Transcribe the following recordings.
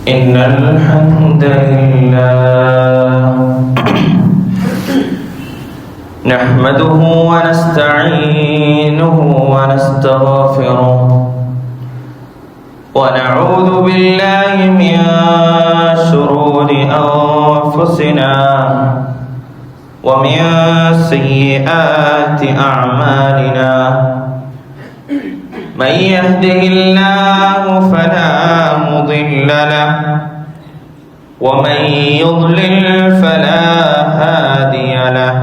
إن الحمد لله نحمده ونستعينه ونستغفره ونعوذ بالله من شرور أنفسنا ومن سيئات أعمالنا من يهده الله فلا مضل له ومن يضلل فلا هادي له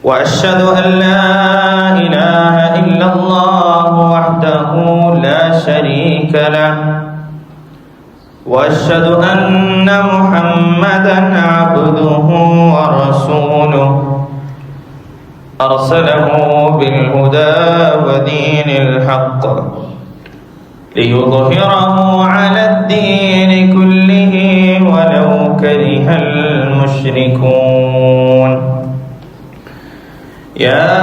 وأشهد أن لا إله إلا الله وحده لا شريك له وأشهد أن محمدا عبده ورسوله أرسله بالهدى ودين الحق ليظهره على الدين كله ولو كره المشركون يا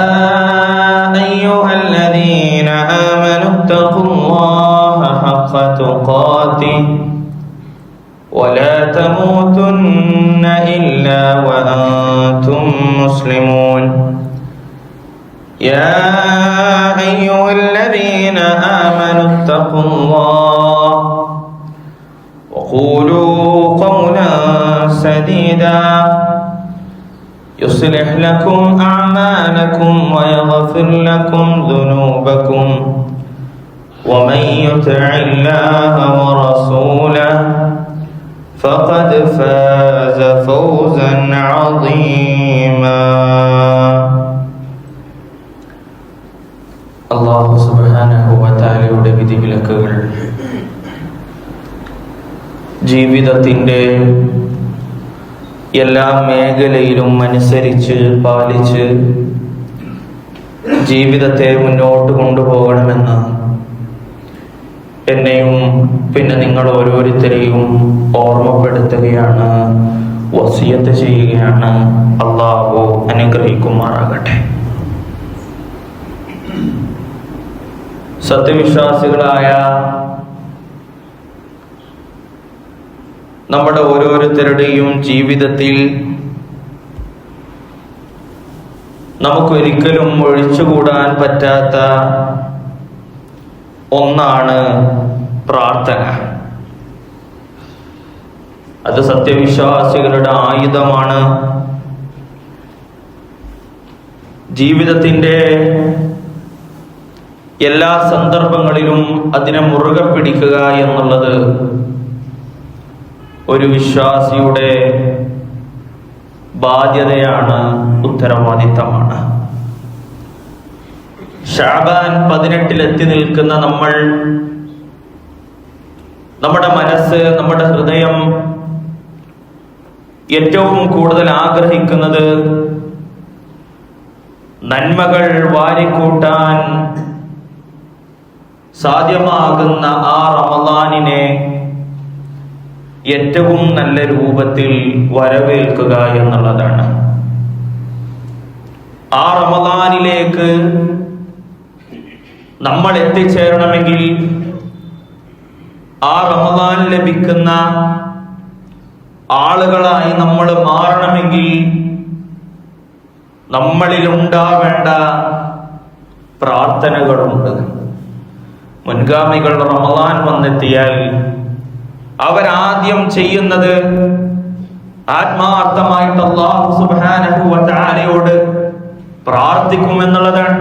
أيها الذين آمنوا اتقوا الله حق تقاته ولا تموتن إلا وأنتم مسلمون يا أيها الذين آمنوا اتقوا الله وقولوا قولا سديدا يصلح لكم أعمالكم ويغفر لكم ذنوبكم ومن يطع الله ورسوله فقد فاز فوزا عظيما അല്ലാഹു സുബ്ഹാനഹു വ തആലയുടെ വിധിവിലക്കുകൾ ജീവിതത്തിൻ്റെ എല്ലാ മേഖലയിലും അനുസരിച്ച് പാലിച്ച് ജീവിതത്തെ മുന്നോട്ട് കൊണ്ടുപോകണമെന്ന് എന്നെയും പിന്നെ നിങ്ങൾ ഓരോരുത്തരെയും ഓർമ്മപ്പെടുത്തുകയാണ്, വസിയത്ത് ചെയ്യുകയാണ്. അല്ലാഹു അനുഗ്രഹിക്കുമാറാകട്ടെ. സത്യവിശ്വാസികളായ നമ്മുടെ ഓരോരുത്തരുടെയും ജീവിതത്തിൽ നമുക്കൊരിക്കലും ഒഴിച്ചുകൂടാൻ പറ്റാത്ത ഒന്നാണ് പ്രാർത്ഥന. അത് സത്യവിശ്വാസികളുടെ ആയുധമാണ്. ജീവിതത്തിൻ്റെ എല്ലാ സന്ദർഭങ്ങളിലും അതിനെ മുറുകെ പിടിക്കുക എന്നുള്ളത് ഒരു വിശ്വാസിയുടെ ബാധ്യതയാണ്, ഉത്തരവാദിത്തമാണ്. ശഅബാൻ 18 എത്തി നിൽക്കുന്ന നമ്മൾ, നമ്മുടെ മനസ്സ്, നമ്മുടെ ഹൃദയം ഏറ്റവും കൂടുതൽ ആഗ്രഹിക്കുന്നത് നന്മകൾ വാരിക്കൂട്ടാൻ സാധ്യമാകുന്ന ആ റമളാനിനെ ഏറ്റവും നല്ല രൂപത്തിൽ വരവേൽക്കുക എന്നുള്ളതാണ്. ആ റമളാനിലേക്ക് നമ്മൾ എത്തിച്ചേരണമെങ്കിൽ, ആ റമളാൻ ലഭിക്കുന്ന ആളുകളായി നമ്മൾ മാറണമെങ്കിൽ നമ്മളിൽ ഉണ്ടാവേണ്ട പ്രാർത്ഥനകളുണ്ട്. മുൻഗാമികൾ റമളാൻ വന്നെത്തിയാൽ അവരാദ്യം ചെയ്യുന്നത് ആത്മാർത്ഥമായിട്ട് അല്ലാഹു സുബ്ഹാനഹു വ തആലയോട് പ്രാർത്ഥിക്കുമെന്നുള്ളതാണ്.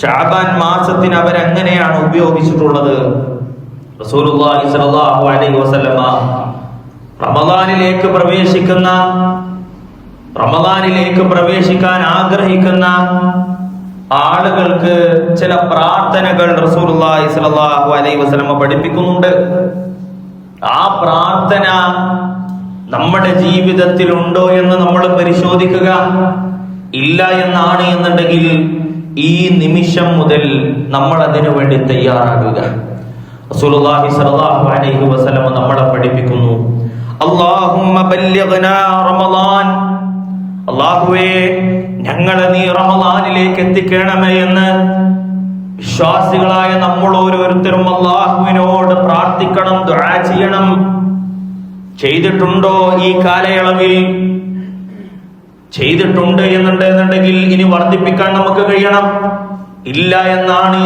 ശഅബാൻ മാസത്തിന് അവരങ്ങനെയാണ് ഉപയോഗിച്ചിട്ടുള്ളത്. റസൂലുള്ളാഹി സ്വല്ലല്ലാഹു അലൈഹി വസല്ലമ റമളാനിലേക്ക് പ്രവേശിക്കാൻ ആഗ്രഹിക്കുന്ന ആളുകൾക്ക് ചില പ്രാർത്ഥനകൾ റസൂലുള്ളാഹി സ്വല്ലല്ലാഹു അലൈഹി വസല്ലമ പഠിപ്പിക്കുന്നുണ്ട്. ആ പ്രാർത്ഥന നമ്മുടെ ജീവിതത്തിൽ ഉണ്ടോ എന്ന് നമ്മൾ പരിശോധിക്കുക. ഇല്ല എന്നാണ് എന്നുണ്ടെങ്കിൽ ഈ നിമിഷം മുതൽ നമ്മൾ അതിനു വേണ്ടി തയ്യാറാകുക. റസൂലുള്ളാഹി സ്വല്ലല്ലാഹു അലൈഹി വസല്ലം നമ്മളെ പഠിപ്പിക്കുന്നു, അല്ലാഹുമ്മ ബല്ലിഗ്നാ റമളാൻ, അല്ലാഹുവേ ഞങ്ങളെ നീ റമളാനിലേക്ക് എത്തിക്കണമേ എന്ന് വിശ്വാസികളായ നമ്മൾ ഓരോരുത്തരും അള്ളാഹുവിനോട് പ്രാർത്ഥിക്കണം, ദുആ ചെയ്യണം. ചെയ്തിട്ടുണ്ടോ ഈ കാലയളവിൽ? ചെയ്തിട്ടുണ്ട് എന്നുണ്ടെങ്കിൽ ഇനി വർദ്ധിപ്പിക്കാൻ നമുക്ക് കഴിയണം. ഇല്ല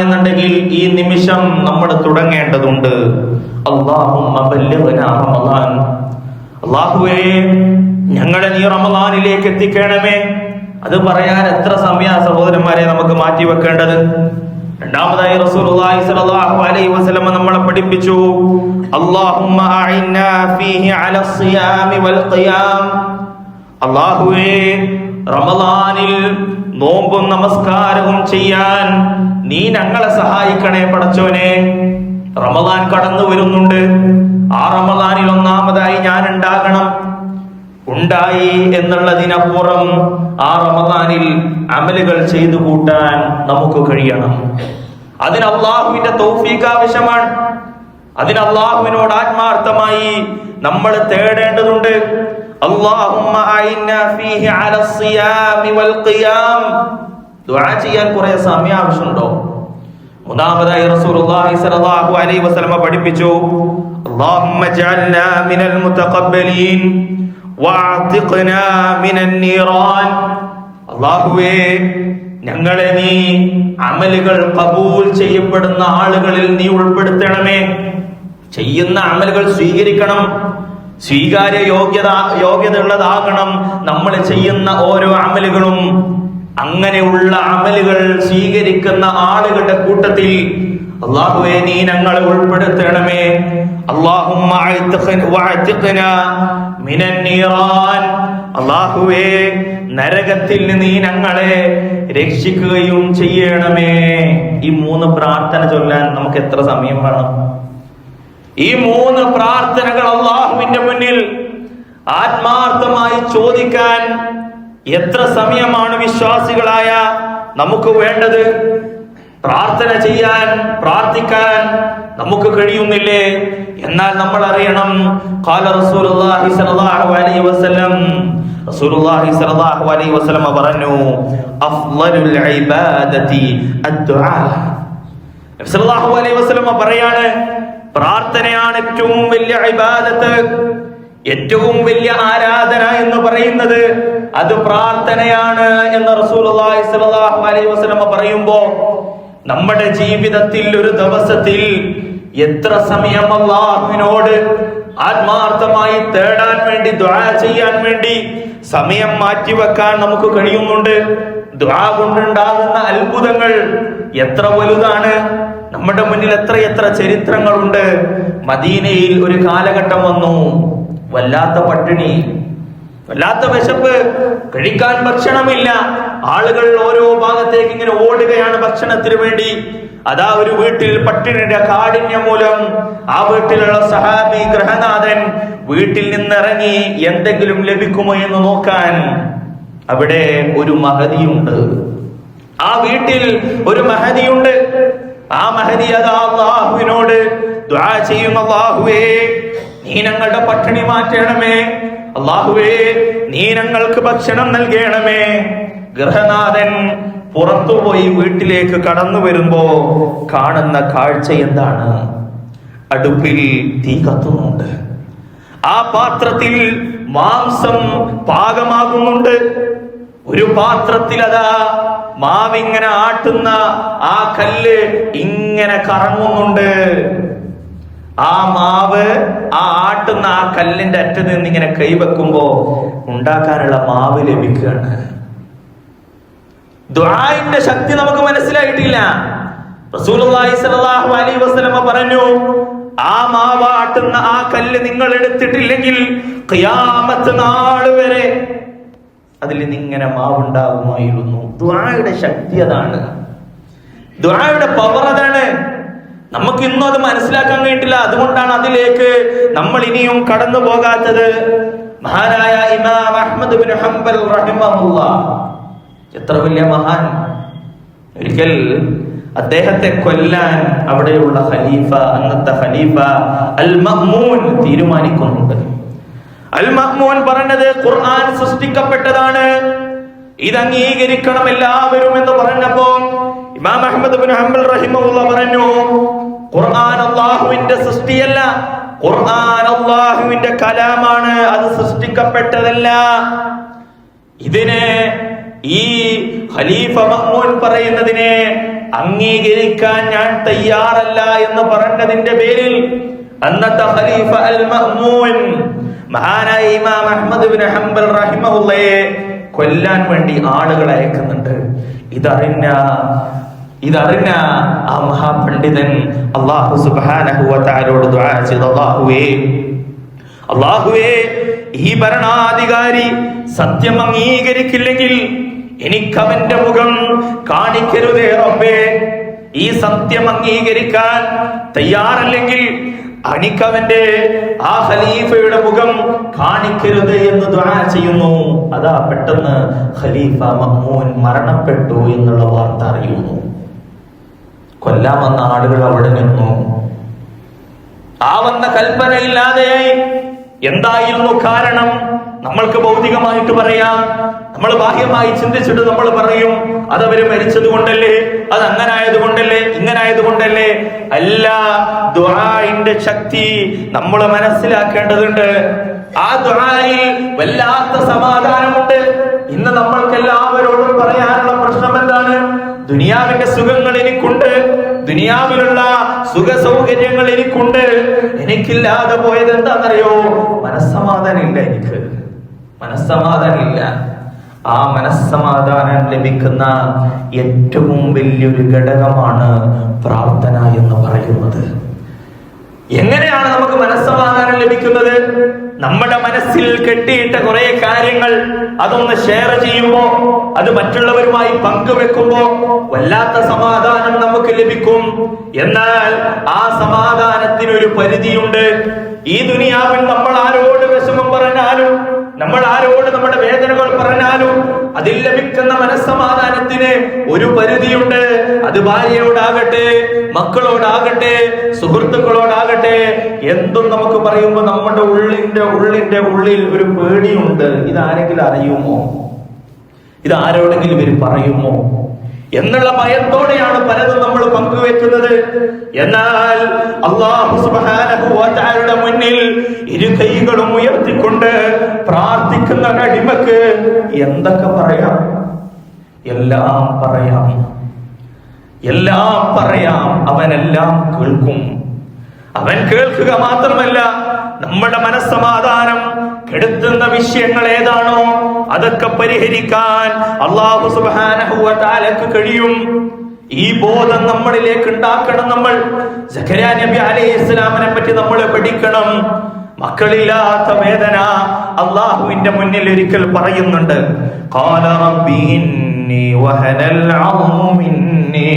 എന്നുണ്ടെങ്കിൽ ഈ നിമിഷം നമ്മൾ തുടങ്ങേണ്ടതുണ്ട്. അല്ലാഹുമ്മ ബല്ലിഗ്നാ റമളാൻ. അല്ലാഹുവേ, ഞങ്ങളെ നീ റമളാനിലേക്ക് എത്തിക്കണമേ. അത് പറയാൻ എത്ര സമയ സഹോദരന്മാരെ നമുക്ക് മാറ്റി വെക്കേണ്ടത്. രണ്ടാമതായി റസൂലുള്ളാഹി സ്വല്ലല്ലാഹു അലൈഹി വസല്ലം നമ്മളെ പഠിപ്പിച്ചു, അല്ലാഹുമ്മ അഇന്നാ ഫീഹി അലാ സിയാമി വൽ ഖിയാം. അല്ലാഹുവേ, റമളാനിൽ നോമ്പും നമസ്കാരവും ചെയ്യാൻ നീ ഞങ്ങളെ സഹായിക്കണേ പടച്ചോനെ. റമളാൻ കടന്നു വരുന്നുണ്ട്. ആ റമളാനിൽ ഒന്നാമതായി ഞാൻ ഉണ്ടാകണം. ഉണ്ടായി എന്നുള്ളതിനപ്പുറം ആ റമളാനിൽ അമലുകൾ ചെയ്തു കൂട്ടാൻ നമുക്ക് കഴിയണം. അതിന് അല്ലാഹുവിന്റെ തൗഫീഖ് ആവശ്യമാണ്. അതിന് അല്ലാഹുവിനോട് ആത്മാർത്ഥമായി നമ്മൾ തേടേണ്ടതുണ്ട്. അല്ലാഹുമ്മ അഇന്നാ ഫീഹി അലാ സിയാമി വൽ ഖിയാം. ദുആ ചെയ്യാൻ കുറേ സമയം ആവശ്യമുണ്ടോ? മൂന്നാമതായി റസൂലുള്ളാഹി സ്വല്ലല്ലാഹു അലൈഹി വസല്ലം പഠിപ്പിച്ചു, അല്ലാഹുമ്മ ജഅൽനാ മിനൽ മുതഖബ്ബലീൻ വഅതിഖ്നാ മിനൻ നീറാൻ. അല്ലാഹുവേ, ഞങ്ങളെ നീ അമലുകൾ കബൂൽ ചെയ്യപ്പെടുന്ന ആളുകളിൽ നീ ഉൾപ്പെടുത്തണമേ. ചെയ്യുന്ന അമലുകൾ സ്വീകരിക്കണം, സ്വീകാര്യ യോഗ്യത ഉള്ളതാകണം നമ്മൾ ചെയ്യുന്ന ഓരോ അമലുകളും. അങ്ങനെയുള്ള അമലുകൾ സ്വീകരിക്കുന്ന ആളുകളുടെ കൂട്ടത്തിൽ അല്ലാഹുവേ നീ ഞങ്ങളെ ഉൾപ്പെടുത്തണമേ. അല്ലാഹുമ്മ വഅതിഖ്നാ മിനൻ നീറാൻ. അല്ലാഹുവേ, നരകത്തിൽ നീ ഞങ്ങളെ രക്ഷിക്കുകയും ചെയ്യണമേ. ഈ 3 പ്രാർത്ഥന ചൊല്ലാൻ നമുക്ക് എത്ര സമയം വേണം? ഈ 3 പ്രാർത്ഥനകൾ അല്ലാഹുവിന്റെ മുന്നിൽ ആത്മാർത്ഥമായി ചോദിക്കാൻ എത്ര സമയമാണ് വിശ്വാസികളായ നമുക്ക് വേണ്ടത്? പ്രാർത്ഥന ചെയ്യാൻ, പ്രാർത്ഥിക്കാൻ നമുക്ക് കഴിയുന്നില്ലേ? എന്നാൽ നമ്മൾ അറിയണം, ഖാല റസൂലുള്ളാഹി സ്വല്ലല്ലാഹു അലൈഹി വസല്ലം, റസൂലുള്ളാഹി സ്വല്ലല്ലാഹു അലൈഹി വസല്ലം പറഞ്ഞു, അഫ്ളലുൽ ഇബാദതി അദ്ദുആ. നബി സ്വല്ലല്ലാഹു അലൈഹി വസല്ലം പറയാണ്, പ്രാർത്ഥനയാണ് ഏറ്റവും വലിയ ഇബാദത്ത്, ഏറ്റവും വലിയ ആരാധന എന്ന് പറയുന്നത് അത് പ്രാർത്ഥനയാണ് എന്ന് റസൂലുള്ളാഹി സ്വല്ലല്ലാഹു അലൈഹി വസല്ലം പറയുമ്പോൾ നമ്മുടെ ജീവിതത്തിൽ ഒരു ദിവസത്തിൽ എത്ര സമയം അല്ലാഹുവിനോട് ആത്മാർത്ഥമായി തേടാൻ വേണ്ടി, ദുആ ചെയ്യാൻ വേണ്ടി സമയം മാറ്റിവെക്കാൻ നമുക്ക് കഴിയുന്നുണ്ട്? ദുആ കൊണ്ടുണ്ടാകുന്ന അത്ഭുതങ്ങൾ എത്ര വലുതാണ്! നമ്മുടെ മുന്നിൽ എത്ര ചരിത്രങ്ങളുണ്ട്. മദീനയിൽ ഒരു കാലഘട്ടം വന്നു, വല്ലാത്ത പട്ടിണി, വല്ലാത്ത വിശപ്പ്, കഴിക്കാൻ ഭക്ഷണമില്ല. ആളുകൾ ഓരോ ഭാഗത്തേക്ക് ഇങ്ങനെ ഓടുകയാണ് ഭക്ഷണത്തിന് വേണ്ടി. അതാ ഒരു വീട്ടിൽ പട്ടിണിയുടെ കാഠിന്യം മൂലം ആ വീട്ടിലുള്ള സഹാബി ഗൃഹനാഥൻ വീട്ടിൽ നിന്നിറങ്ങി എന്തെങ്കിലും ലഭിക്കുമോ എന്ന് നോക്കാൻ. അവിടെ ഒരു മഹദിയുണ്ട്. ആ വീട്ടിൽ ഒരു മഹദിയുണ്ട്. ആ മഹദി അതാ അല്ലാഹുവിനോട് ദുആ ചെയ്യും, അല്ലാഹുവേ നീ ഞങ്ങളുടെ പട്ടിണി മാറ്റണമേ, അല്ലാഹുവേ നീ ഞങ്ങൾക്ക് ഭക്ഷണം നൽകണമേ. ഗൃഹനാഥൻ പുറത്തുപോയി വീട്ടിലേക്ക് കടന്നു വരുമ്പോ കാണുന്ന കാഴ്ച എന്താണ്? അടുപ്പിൽ തീ കത്തുന്നുണ്ട്. ആ പാത്രത്തിൽ മാംസം പാകമാകുന്നുണ്ട്. ഒരു പാത്രത്തിൽ അതാ മാവിങ്ങനെ ആട്ടുന്ന ആ കല്ല് ഇങ്ങനെ കറങ്ങുന്നുണ്ട്. ആ മാവ് ആ ആട്ടുന്ന ആ കല്ലിന്റെ അറ്റത്ത് നിന്ന് ഇങ്ങനെ കൈവെക്കുമ്പോ ഉണ്ടാക്കാനുള്ള മാവ് ലഭിക്കുകയാണ്. ദുആഇന്റെ ശക്തി നമുക്ക് മനസ്സിലായിട്ടില്ല. റസൂലുള്ളാഹി സ്വല്ലല്ലാഹു അലൈഹി വസല്ലം പറഞ്ഞു, ആ മാവ് ആട്ടുന്ന ആ കല്ല് നിങ്ങൾ എടുത്തിട്ടില്ലെങ്കിൽ ഖിയാമത്ത് നാൾ വരെ അതിൽ നിന്ന് ഇങ്ങനെ മാവുണ്ടാകുമായിരുന്നു. ദുആയുടെ ശക്തി അതാണ്, ദുആയുടെ പവർ അതാണ്. നമുക്ക് ഇന്നും അത് മനസ്സിലാക്കാൻ കഴിഞ്ഞിട്ടില്ല. അതുകൊണ്ടാണ് അതിലേക്ക് നമ്മൾ ഇനിയും കടന്നു പോകാത്തത്. മഹാനായ ഇമാം അഹ്മദ് ബിൻ ഹംബൽ റഹിമഹുല്ലാഹ്, എത്ര വലിയ മഹാൻ! ഒരിക്കൽ അദ്ദേഹത്തെ കൊല്ലാൻ അവിടെയുള്ള ഖലീഫ, അന്നത്തെ ഖലീഫ അൽ മഅ്മൂൻ തീരുമാനിക്കുന്നുണ്ട്. അൽ മഅ്മൂൻ പറഞ്ഞത് ഖുർആൻ സൃഷ്ടിക്കപ്പെട്ടതാണ്, ഇത് അംഗീകരിക്കണം എല്ലാവരും എന്ന് പറഞ്ഞപ്പോ ഇമാം അഹ്മദ് ഇബ്നു ഹംബൽ റഹിമഹുല്ലാഹ് പറഞ്ഞു, ഖുർആൻ അല്ലാഹുവിന്റെ സൃഷ്ടിയല്ല, ഖുർആൻ അല്ലാഹുവിന്റെ കലാമാണ്, അത് സൃഷ്ടിക്കപ്പെട്ടതല്ല. ഇതിനെ ഈ ഖലീഫ മഅ്മൂൻ പറയുന്നതിനെ അംഗീകരിക്കാൻ ഞാൻ തയ്യാറല്ല എന്ന് പറഞ്ഞതിന്റെ പേരിൽ അന്നത്തെ ഖലീഫ അൽ മഅ്മൂൻ മഹാനായ ഇമാം അഹ്മദ് ഇബ്നു ഹംബൽ റഹിമഹുള്ളയെ കൊല്ലാൻ വേണ്ടി ആളുകളെ അയക്കുന്നുണ്ട്. ഇതറിഞ്ഞ ആ മഹാപണ്ഡിതൻ അല്ലാഹു സുബ്ഹാനഹു വ തആലയോട് ദുആ ചെയ്തു, അല്ലാഹുവേ ഈ ഭരണാധികാരി സത്യം അംഗീകരിക്കില്ലെങ്കിൽ എനിക്കവന്റെ മുഖം കാണിക്കരുതേ റബ്ബേ. ഈ സത്യം അംഗീകരിക്കാൻ തയ്യാറല്ലെങ്കിൽ എനിക്കവന്റെ ആ ഖലീഫയുടെ മുഖം കാണിക്കരുത് എന്ന് ദുആ ചെയ്യുന്നു. അതാ പെട്ടെന്ന് ഖലീഫ മഅ്മൂൻ മരണപ്പെട്ടു എന്നുള്ള വാർത്ത അറിയുന്നു. കൊല്ലാൻ വന്ന ആളുകൾ അവിടെ നിന്നു. ആ വന്ന കൽപ്പനയില്ലാതെയായി. എന്തായിരുന്നു കാരണം? നമ്മൾക്ക് ഭൗതികമായിട്ട് പറയാം, നമ്മൾ ബാഹ്യമായി ചിന്തിച്ചിട്ട് നമ്മൾ പറയും അതവര് മരിച്ചത് കൊണ്ടല്ലേ, അത് അങ്ങനെ ആയതുകൊണ്ടല്ലേ, ഇങ്ങനെ ആയതുകൊണ്ടല്ലേ. അല്ല, ദുആഇന്റെ ശക്തി നമ്മൾ മനസ്സിലാക്കേണ്ടതുണ്ട്. ആ ദുആയിൽ വല്ലാത്ത സമാധാനമുണ്ട്. ഇന്ന് നമ്മൾക്ക് എല്ലാവരോടും പറയാനുള്ള പ്രശ്നം എന്താണ്? ദുനിയാവിന്റെ സുഖങ്ങൾ എനിക്കുണ്ട്, ദുനിയാവിലുള്ള സുഖ സൗകര്യങ്ങൾ എനിക്കുണ്ട്, എനിക്കില്ലാതെ പോയത് എന്താണെന്നറിയോ? മനസ്സമാധാനമില്ല. എനിക്ക് മനസ്സമാധാനമില്ല. ആ മനസ്സമാധാനം ലഭിക്കുന്ന ഏറ്റവും വലിയൊരു ഘടകമാണ് പ്രാർത്ഥന എന്ന് പറയുന്നത്. എങ്ങനെയാണ് നമുക്ക് മനസ്സമാധാനം ലഭിക്കുന്നത്? നമ്മുടെ മനസ്സിൽ കെട്ടിയിട്ട കുറെ കാര്യങ്ങൾ അതൊന്ന് ഷെയർ ചെയ്യുമ്പോ, അത് മറ്റുള്ളവരുമായി പങ്കുവെക്കുമ്പോ വല്ലാത്ത സമാധാനം നമുക്ക് ലഭിക്കും. എന്നാൽ ആ സമാധാനത്തിനൊരു പരിധിയുണ്ട്. ഈ ദുനിയാവിൽ നമ്മൾ ആരോട് വിഷമം പറഞ്ഞാലും, നമ്മൾ ആരോട് നമ്മുടെ വേദനകൾ പറഞ്ഞാലും അതിൽ ലഭിക്കുന്ന മനസ്സമാധാനത്തിന് ഒരു പരിധിയുണ്ട്. അത് ഭാര്യയോടാകട്ടെ, മക്കളോടാകട്ടെ, സുഹൃത്തുക്കളോടാകട്ടെ, എന്തും നമുക്ക് പറയുമ്പോൾ നമ്മുടെ ഉള്ളിന്റെ ഉള്ളിൽ ഒരു പേടിയുണ്ട്. ഇതാരെങ്കിലും അറിയുമോ? ഇതാരോടെങ്കിലും ഇവർ പറയുമോ എന്നുള്ള ഭയത്തോടെയാണ് പലതും നമ്മൾ പങ്കുവെക്കുന്നത്. എന്നാൽ അല്ലാഹു സുബ്ഹാനഹു വ തആലയുടെ മുന്നിൽ ഇരു കൈകളും ഉയർത്തിക്കൊണ്ട് പ്രാർത്ഥിക്കുന്ന അടിമക്ക് എന്തൊക്കെ പറയാം? എല്ലാം പറയാം, എല്ലാം പറയാം. അവനെല്ലാം കേൾക്കും. അവൻ കേൾക്കുക മാത്രമല്ല, നമ്മുടെ മനസ്സമാധാനം കെടുത്തുന്ന വിഷയങ്ങൾ ഏതാണോ അതൊക്കെ പരിഹരിക്കാൻ അല്ലാഹു സുബ്ഹാനഹു വ തആലക്ക് കഴിയും. ഈ ബോധം നമ്മളിലേക്ക് ഉണ്ടാക്കണം. നമ്മൾ സഖറിയ നബി അലൈഹിസ്സലാമിനെ പറ്റി നമ്മൾ പഠിക്കണം. മക്കളില്ലാത്ത വേദന അല്ലാഹുവിന്റെ മുന്നിൽ ഒരിക്കൽ പറയുന്നുണ്ട്. ഖാല റബ്ബി ഇന്നി വഹനൽ അസ്മു മിന്നി,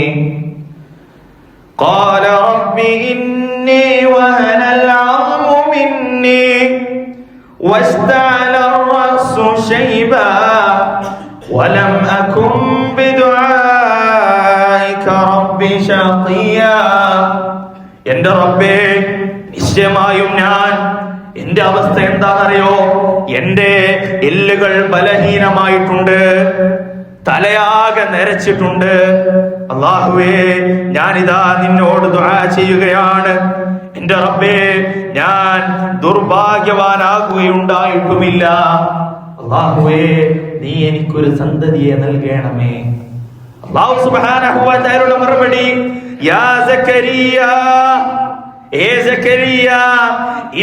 ഖാല റബ്ബി ഇന്നി വഹനൽ അസ്മു മിന്നി واشتعل الرأس شيبا ولم أكن بدعائك رب شقيا. എന്റെ റബ്ബേ, നിശ്ചയമായും ഞാൻ, എന്റെ അവസ്ഥ എന്താണെന്നറിയോ? എന്റെ എല്ലുകൾ ബലഹീനമായിട്ടുണ്ട്, തലയാകെ നരച്ചിട്ടുണ്ട്. അല്ലാഹുവേ, ഞാനിതാ നിന്നോട് ദുആ ചെയ്യുകയാണ്. എന്റെ റബ്ബേ, ഞാൻ ദുർഭാഗ്യവാനാകുകയുണ്ടായിട്ടുമില്ല. അല്ലാഹുവേ, നീ എനിക്കൊരു സന്തതിയെ നൽകണമേ. അല്ലാഹു സുബ്ഹാനഹു വ തആലയുടെ മറുപടി, യാ സക്കരിയ, ഏ സക്കരിയ,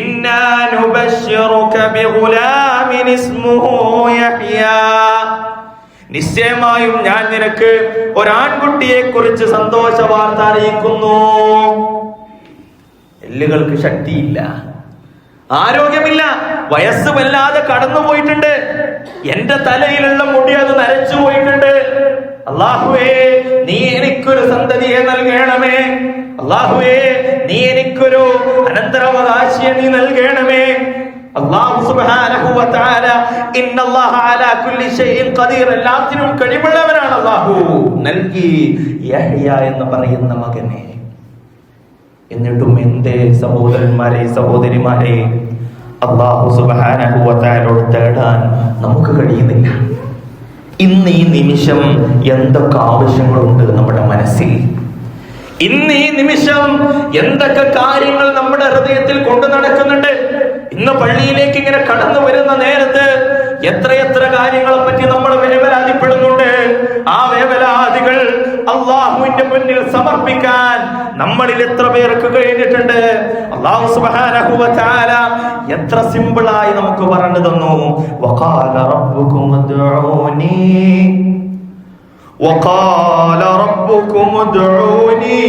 ഇന്നാ നുബശ്ശിറുക ബിഗുലാമിൻ ഇസ്മുഹു യഹ്യാ. നിശ്ചയമായും ഞാൻ നിനക്ക് ഒരാൺകുട്ടിയെ കുറിച്ച് സന്തോഷ വാർത്ത അറിയിക്കുന്നു. എല്ലുകൾക്ക് ശക്തിയില്ല, ആരോഗ്യമില്ല, വയസ്സ് വല്ലാതെ കടന്നുപോയിട്ടുണ്ട്, എന്റെ തലയിലുള്ള മുടി അത് നരച്ചു പോയിട്ടുണ്ട്. അല്ലാഹുവേ, നീ എനിക്കൊരു സന്തതിയെ നൽകണമേ. അല്ലാഹുവേ, നീ എനിക്കൊരു അനന്തരാവകാശിയെ നീ നൽകണമേ. അല്ലാഹു സുബ്ഹാനഹു വ തആല ഇന്നല്ലാഹ അലാ കുല്ലി ഷൈഇൻ ഖദീർ, എല്ലാത്തിനും കഴിവുള്ളവനാണ് അല്ലാഹു. നൽകി യഹ്യ എന്ന് പറയുന്ന മകനെ. എന്നിട്ടും എന്തേ സഹോദരന്മാരെ, സഹോദരിമാരെ, അല്ലാഹു സുബ്ഹാനഹു വ തആലയോട് തേടാൻ നമുക്ക് കഴിയുന്നില്ല. ഇന്ന് ഈ നിമിഷം എന്തൊക്കെ ആവശ്യങ്ങളുണ്ട് നമ്മുടെ മനസ്സിൽ? ഇന്ന് ഈ നിമിഷം എന്തൊക്കെ കാര്യങ്ങൾ നമ്മുടെ ഹൃദയത്തിൽ കൊണ്ടു നടക്കുന്നുണ്ട്? ഇന്ന് പള്ളിയിലേക്ക് ഇങ്ങനെ കടന്നു വരുന്ന നേരത്ത് എത്രയെത്ര കാര്യങ്ങളെ പറ്റി നമ്മൾ വേവലാതിപ്പെടുന്നുണ്ട്. ആ വേവലാതികൾ അള്ളാഹുവിന്റെ മുന്നിൽ സമർപ്പിക്കാൻ നമ്മളിൽ എത്ര പേർക്ക് കഴിഞ്ഞിട്ടുണ്ട്? അല്ലാഹു സുബ്ഹാനഹു വ തആല എത്ര സിമ്പിളായി നമുക്ക് പറഞ്ഞു തന്നു. വഖാല റബ്ബുകും ഉദ്ഊനി وقال ربكم ادعوني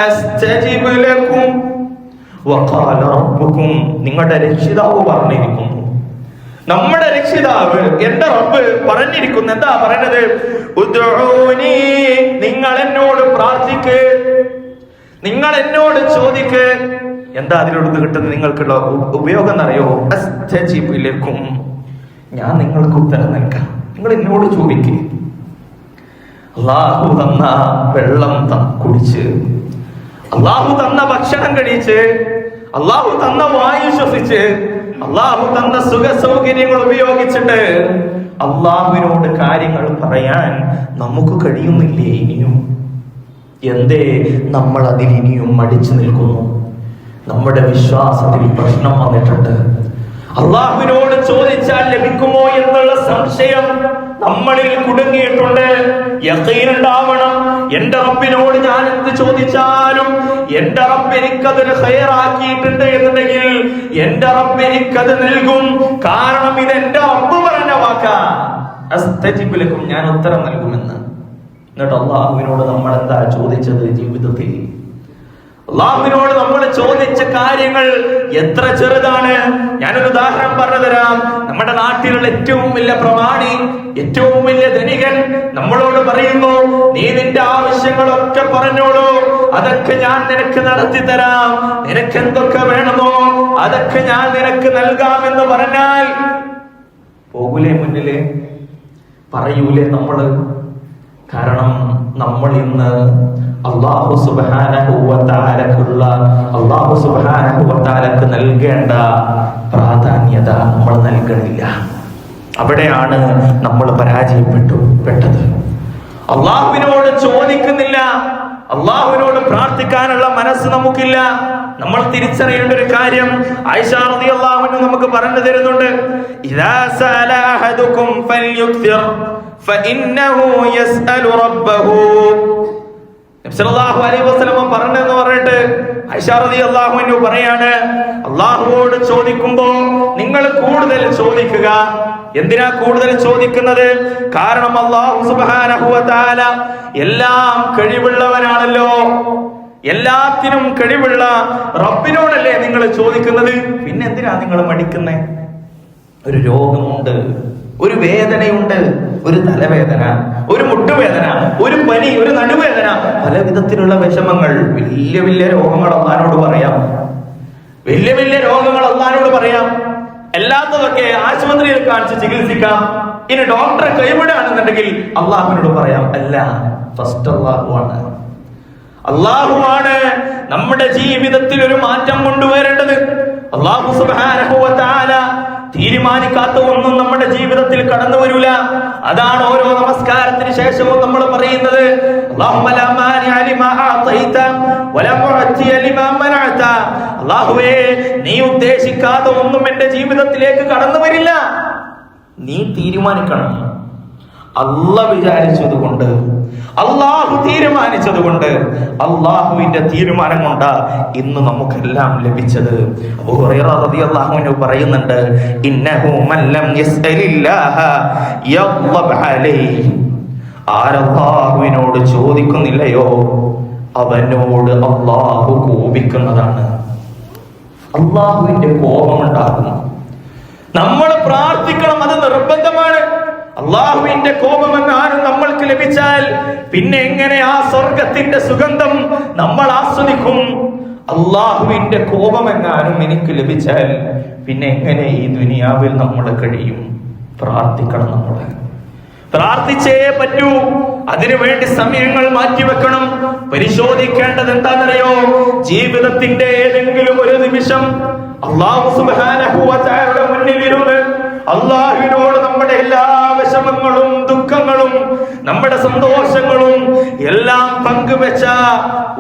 استجب لكم وقال ربكم നിങ്ങളുടെ രക്ഷിതാവ് പറഞ്ഞിരിക്കുന്നു, നമ്മുടെ രക്ഷിതാവ് എന്റെ റബ്ബ് പറഞ്ഞിരിക്കുന്നു. എന്താ പറയുന്നത്? ഉദ്ഊനി, നിങ്ങൾ എന്നോട് പ്രാർത്ഥിക്ക്, നിങ്ങൾ എന്നോട് ചോദിക്ക്. എന്താ അതിനോട് കിട്ടുന്നത്? നിങ്ങൾക്കുള്ള ഉപയോഗം എന്നറിയോ? അസ്തജിബ് ലക്കും, ഞാൻ നിങ്ങൾക്ക് ഉത്തരം നൽകാം. നിങ്ങൾ എന്നോട് ചോദിക്ക്. അള്ളാഹു തന്ന വെള്ളം കുടിച്ച്, അള്ളാഹു തന്ന ഭക്ഷണം കഴിച്ച്, അള്ളാഹു തന്ന വായു ശ്വസിച്ച്, അള്ളാഹു തന്ന സുഖ സൗകര്യങ്ങൾ ഉപയോഗിച്ചിട്ട് അള്ളാഹുവിനോട് കാര്യങ്ങൾ പറയാൻ നമുക്ക് കഴിയുന്നില്ലേ? ഇനിയും എന്തേ നമ്മൾ അതിൽ ഇനിയും മടിച്ചു നിൽക്കുന്നു? നമ്മുടെ വിശ്വാസത്തിൽ പ്രശ്നം വന്നിട്ടുണ്ട്. അള്ളാഹുവിനോട് ചോദിച്ചാൽ ലഭിക്കുമോ എന്നുള്ള സംശയം നമ്മളിൽ കുടുങ്ങിയിട്ടുണ്ട്. യഖീനുണ്ടാവണം. എന്റെ റബ്ബിനോട് ഞാൻ എന്ത് ചോദിച്ചാലും എന്റെ റബ്ബ് എനിക്കതൊരു ഖൈറാക്കിയിട്ടുണ്ട് എന്നുണ്ടെങ്കിൽ എന്റെ റബ്ബ് എനിക്കത് നൽകും. കാരണം ഇത് എന്റെ റബ്ബ് പറഞ്ഞ വാക്കാ. അസ്തജിബ് ലക്കും, ഞാൻ ഉത്തരം നൽകുമെന്ന്. എന്നിട്ട് അള്ളാഹുവിനോട് നമ്മൾ എന്താ ചോദിച്ചത് ജീവിതത്തിൽ? അള്ളാഹുവിനോട് നമ്മൾ ചോദിച്ച കാര്യങ്ങൾ എത്ര ചെറുതാണ്. ഞാനൊരു ഉദാഹരണം പറഞ്ഞു തരാം. നമ്മുടെ നാട്ടിലുള്ള ഏറ്റവും വലിയ പ്രമാണി, ഏറ്റവും വലിയ ധനികൻ നമ്മളോട് പറയുന്നു, നീ നിന്റെ ആവശ്യങ്ങളൊക്കെ പറഞ്ഞോളൂ, അതൊക്കെ ഞാൻ നിനക്ക് നടത്തി തരാം, നിനക്ക് എന്തൊക്കെ വേണമോ അതൊക്കെ ഞാൻ നിനക്ക് നൽകാമെന്ന് പറഞ്ഞാൽ പോകൂലേ? മുന്നില് പറയൂലേ നമ്മള്? കാരണം നമ്മൾ ഇന്ന് അല്ലാഹു സുബ്ഹാനഹു വ തആലക്കുള്ള, അല്ലാഹു സുബ്ഹാനഹു വ തആലക്ക് നൽകേണ്ട പ്രാധാന്യത നമ്മൾ നൽകണില്ല. അവിടെയാണ് നമ്മൾ പരാജയപ്പെട്ടത്. അള്ളാഹുവിനോട് ചോദിക്കുന്നില്ല, അള്ളാഹുവിനോട് പ്രാർത്ഥിക്കാനുള്ള മനസ്സ് നമുക്കില്ല. നമ്മൾ തിരിച്ചറിയേണ്ട ഒരു കാര്യം ആയിഷ റളിയല്ലാഹു അൻഹ നമുക്ക് പറഞ്ഞു തരുന്നുണ്ട്. ഇദാ സഅല അഹദുകും ഫൽയുക്തിർ ഫഇന്നഹു യസ്അലു റബ്ബഹു. നബി സല്ലല്ലാഹു അലൈഹി വസല്ലം പറഞ്ഞെന്ന് പറഞ്ഞിട്ട് ആയിഷ റളിയല്ലാഹു അൻഹ പറയാണ്, അള്ളാഹുവോട് ചോദിക്കുമ്പോ നിങ്ങൾ കൂടുതൽ ചോദിക്കുക. എന്തിനാ കൂടുതൽ ചോദിക്കുന്നത്? കാരണം അല്ലാഹു സുബ്ഹാനഹു വ തആല എല്ലാം കഴിവുള്ളവനാണല്ലോ. എല്ലാത്തിനും കഴിവുള്ള റബ്ബിനോടല്ലേ നിങ്ങൾ ചോദിക്കുന്നത്. പിന്നെ എന്തിനാ നിങ്ങൾ മടിക്കുന്നേ? ഒരു രോഗമുണ്ട്, ഒരു വേദനയുണ്ട്, ഒരു തലവേദന, ഒരു മുട്ടുവേദന, ഒരു പനി, ഒരു നടുവേദന, പല വിധത്തിലുള്ള വിഷമങ്ങൾ, വലിയ വലിയ രോഗങ്ങൾ അള്ളാഹുവിനോട് പറയാം. വലിയ വലിയ രോഗങ്ങൾ അള്ളാഹുവിനോട് പറയാം. അല്ലാത്തതൊക്കെ ആശുപത്രിയിൽ കാണിച്ച് ചികിത്സിക്കാം. ഇനി ഡോക്ടറെ കൈവിടുകയാണെന്നുണ്ടെങ്കിൽ അള്ളാഹുവിനോട് പറയാം. അല്ല, ഫസ്റ്റ് അള്ളാഹുവാണ്. അള്ളാഹുവാണ് നമ്മുടെ ജീവിതത്തിൽ ഒരു മാറ്റം കൊണ്ടുവരേണ്ടത്. അള്ളാഹു സുബ്ഹാനഹു വ തആല തീരുമാനിക്കാത്ത ഒന്നും നമ്മുടെ ജീവിതത്തിൽ കടന്നു വരൂല. അതാണ് ഓരോ നമസ്കാരത്തിന് ശേഷവും നമ്മൾ പറയുന്നത്, അല്ലാഹുമ്മ ലാ മാനിഅ ലിമാ അഅതൈത വലാ മുഅതിയ ലിമാ മനഅത. അല്ലാഹുവേ, നീ ഉദ്ദേശിക്കാത്ത ഒന്നും എന്റെ ജീവിതത്തിലേക്ക് കടന്നു വരില്ല. നീ തീരുമാനിക്കണം. അല്ലാഹു വിചാരിച്ചത് കൊണ്ട്, അല്ലാഹു തീരുമാനിച്ചത് കൊണ്ട്, അല്ലാഹുവിന്റെ തീരുമാനം കൊണ്ട് ഇന്ന് നമുക്കെല്ലാം ലഭിച്ചത്. അബൂ ഹുറൈറ റളിയല്ലാഹു അൻഹു പറയുന്നുണ്ട്, ഇന്നഹു മൻ ലം യസ്അലില്ലാഹ യഗ്ളബ് അലൈഹി. ആരല്ലാഹുവിനോട് ചോദിക്കുന്നില്ലയോ അവനോട് അല്ലാഹു കോപിക്കുന്നതാണ്. അല്ലാഹുവിന്റെ കോപമുണ്ടാകുന്നു. നമ്മൾ പ്രാർത്ഥിക്കണം, അത് നിർബന്ധമാണ്. അള്ളാഹുവിന്റെ കോപമെങ്ങാനും നമ്മൾക്ക് ലഭിച്ചാൽ പിന്നെ എങ്ങനെ ആ സ്വർഗത്തിന്റെ സുഗന്ധം നമ്മൾ ആസ്വദിക്കും? അള്ളാഹുവിന്റെ കോപമെങ്ങാനും എനിക്ക് ലഭിച്ചാൽ പിന്നെ എങ്ങനെ ഈ ദുനിയാവിൽ നമ്മൾ കഴിയും? പ്രാർത്ഥിക്കണം. നമ്മൾ പ്രാർത്ഥിച്ചേ പറ്റൂ. അതിനുവേണ്ടി സമയങ്ങൾ മാറ്റിവെക്കണം. പരിശോധിക്കേണ്ടത് എന്താണെന്നറിയോ? ജീവിതത്തിന്റെ ഏതെങ്കിലും ഒരു നിമിഷം അല്ലാഹു സുബ്ഹാനഹു വ തആലയുടെ മുന്നിൽ ഇരുന്ന് അള്ളാഹുവിനോട് നമ്മുടെ എല്ലാ വിഷമങ്ങളും ദുഃഖങ്ങളും നമ്മുടെ സന്തോഷങ്ങളും എല്ലാം പങ്കുവെച്ച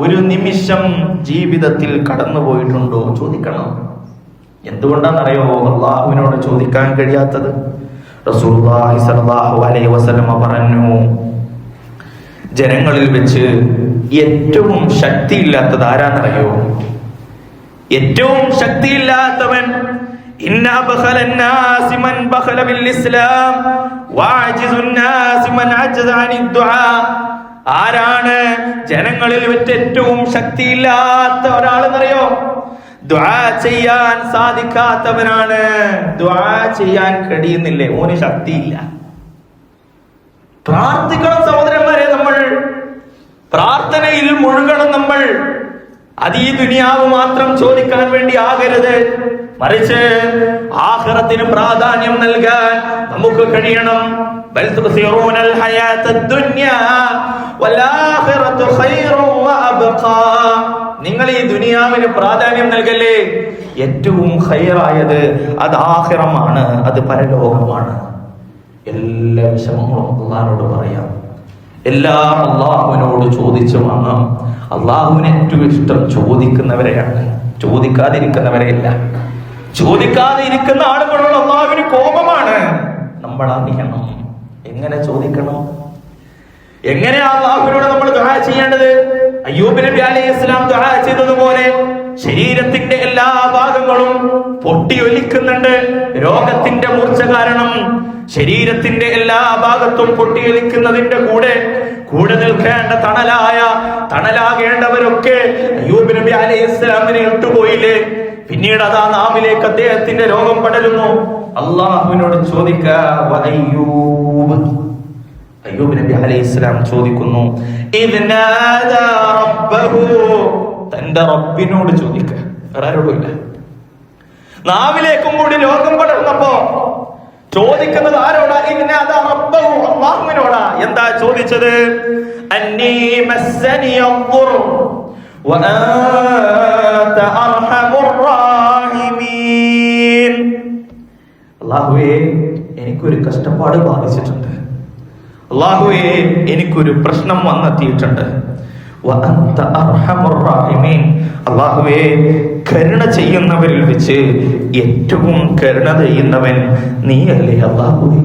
ഒരു നിമിഷം ജീവിതത്തിൽ കടന്നുപോയിട്ടുണ്ടോ? ചോദിക്കണം. എന്തുകൊണ്ടാണെന്നറിയോ അള്ളാഹുവിനോട് ചോദിക്കാൻ കഴിയാത്തത്? റസൂലുള്ളാഹി സ്വല്ലല്ലാഹു അലൈഹി വസല്ലം പറഞ്ഞു, ജനങ്ങളിൽ വെച്ച് ഏറ്റവും ശക്തിയില്ലാത്തത് ആരാന്നറിയോ? ഏറ്റവും ശക്തിയില്ലാത്തവൻ ആരാണ്? ജനങ്ങളിൽ വെച്ച് ഏറ്റവും ശക്തിയില്ലാത്ത ഒരാളെന്നറിയോ? ദുആ ചെയ്യാൻ സാധിക്കാത്തവനാണ്. ദുആ ചെയ്യാൻ കഴിയുന്നില്ലേ? ഓന് ശക്തിയില്ല. പ്രാർത്ഥിക്കണം സഹോദരന്മാരെ, നമ്മൾ പ്രാർത്ഥനയിൽ മുഴുകണം. നമ്മൾ അത് ഈ ദുനിയാവ് മാത്രം ചോദിക്കാൻ വേണ്ടി ആകരുത്, മറിച്ച് ആഖിറത്തിന് പ്രാധാന്യം നൽകാൻ നമുക്ക് കഴിയണം. ബൽ തുസിറൂനൽ ഹയാത്തദ് ദുനിയാ വൽ ആഖിറതു ഖൈറു വഅബ്ഖാ. നിങ്ങൾ ഈ ദുനിയാവിന് പ്രാധാന്യം നൽകല്ലേ? ഏറ്റവും ഖൈറായത് അത് ആഖിറമാണ്, അത് പരലോകമാണ്. എല്ലാ വിഷമങ്ങളും അള്ളാഹിനോട് പറയാം, എല്ലാം അള്ളാഹുവിനോട് ചോദിച്ചു വാങ്ങാം. അള്ളാഹുവിന് ഏറ്റവും ഇഷ്ടം ചോദിക്കുന്നവരെയാണ്, ചോദിക്കാതിരിക്കുന്നവരെയല്ല. ചോദിക്കാതെ ഇരിക്കുന്ന ആളുകളോട് അള്ളാഹുവിന് കോപമാണ്. നമ്മൾ അറിയണം എങ്ങനെ ചോദിക്കണം, എങ്ങനെയാ അള്ളാഹുവിനോട് നമ്മൾ ദുആ ചെയ്യേണ്ടത്. അയ്യൂബ് നബി അലൈഹിസ്സലാം ദുആ ചെയ്തതുപോലെ ശരീരത്തിന്റെ എല്ലാ ഭാഗങ്ങളും പൊട്ടിയൊലിക്കുന്നുണ്ട്. രോഗത്തിന്റെ മൂർച്ച കാരണം ശരീരത്തിന്റെ എല്ലാ ഭാഗത്തും പൊട്ടിയൊലിക്കുന്നതിന്റെ കൂടെ നിൽക്കേണ്ട തണലാകേണ്ടവരൊക്കെ അയ്യൂബ് നബി അലൈഹിസ്സലാമിനെ ഇട്ടുപോയില്ലേ? പിന്നീട് അതാ നാവിലേക്ക് അദ്ദേഹത്തിന്റെ രോഗം പടരുന്നു. അള്ളാഹുവിനോട് അയ്യൂബ് നബി അലൈഹിസ്സലാം ചോദിക്കുന്നു, തന്റെ റബ്ബിനോട് ചോദിക്കുക, വേറെ ആരോടുമില്ല. നാവിലേക്കും കൂടി രോഗം പടർന്നപ്പോ ചോദിക്കുന്നത് ആരോടാ? അള്ളാഹുവിനോടാ. എന്താ ചോദിച്ചത്? അന്നീ മസ്സനിയദ്ദുർ വഅൻത അർഹമുർ റഹീമീൻ. അല്ലാഹുവേ, എനിക്കൊരു കഷ്ടപ്പാട് ബാധിച്ചിട്ടുണ്ട്. അല്ലാഹുവേ, എനിക്കൊരു പ്രശ്നം വന്നെത്തിയിട്ടുണ്ട്. വഅൻത അർഹമുർ റഹീമീൻ. അല്ലാഹുവേ, കരുണ ചെയ്യുന്നവരിൽ വെച്ച് ഏറ്റവും കരുണ ചെയ്യുന്നവൻ നീയല്ലേ അല്ലാഹുവേ?